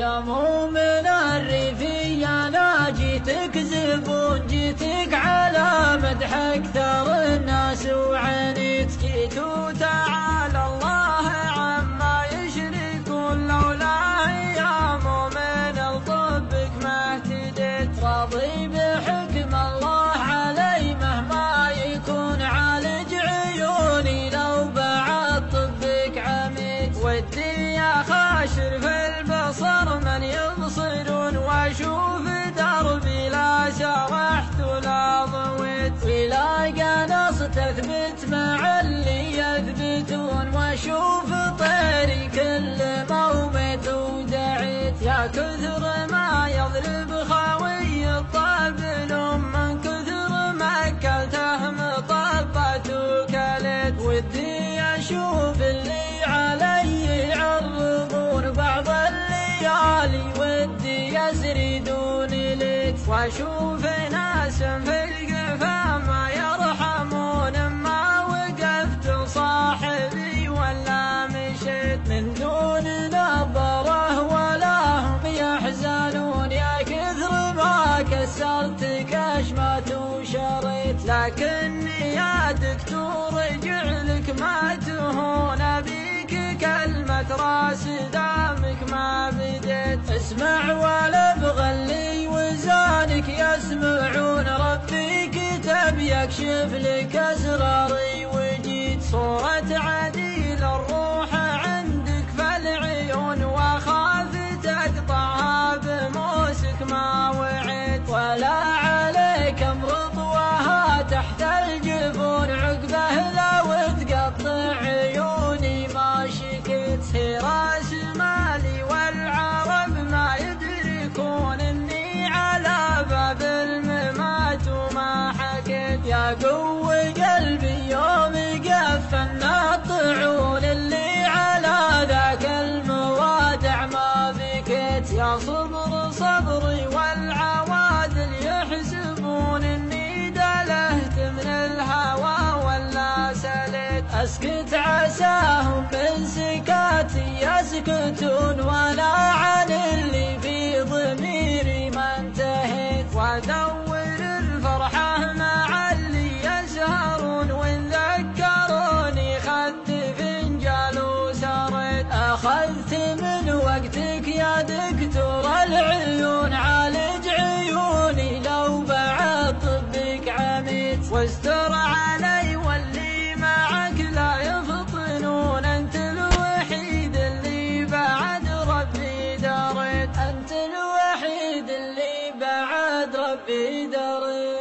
يا مؤمن الريفي أنا جيتك زبون، جيتك على مدح أكثر الناس وعنيت، جيت وتعالى الله عما يشركون، لولاه يا مؤمن لطبك ما اهتديت، راضي بحكم الله علي مهما يكون، عالج عيوني لو بعد طبك عميت، ودي يا خاشر في البصر من يبصرون، واشوف دربي لا سرحت ولا ضويت، ولاقى نص تثبت مع اللي يثبتون، واشوف طيري كل مومت ودعيت، يا كثر ما يضرب خاوي الطبل، من كثر ما اكلته مطبت وكلت، ودي اشوف اللي علي يعرضون، بعض الليالي ودي يسردوني ليت، واشوف ناس في القفا ما يرحمون، ما وقفت صاحبي ولا مشيت، من دون نظره ولا هم يحزنون، يا كثر ما كسرت كشمات وشريت، لكني يا دكتور جعلك ما تهون، ابيك كلمة راس دامك ما بديت، اسمع ولا بغلي وزانك يسمعون، ربي كتب يكشف لك اسراري، وجيت صورة عديل الروح عندك فالعيون، واخاف تقطعها بموسك ما وعيت، ولا عليك امرض وها تحت الجفون، عقبه لو تقطع عيوني ما شكيت، هي راس مالي والعرب ما يدركون، اني على باب الممات وما حكيت، يا قوي قلبي يوم قفلنا الطعون، اللي على ذاك الموادع ما بكيت، يا صبر صبري والعوادل يحسبون، اني دلهت من الهوى ولا سليت، اسكت عساهم من سكاتي يسكتون، وانا عن اللي في ضميري ما انتهيت، وادور الفرحة مع اللي يسهرون، وان ذكروني خدت فنجال وسريت، اخذت من وقتك يا دكتور العيون، عالج عيوني لو بعد طبك عميت، واستر علي واللي معك لا يفطنون، انت الوحيد اللي بعد ربي دريت، انت الوحيد اللي بعد ربي دريت.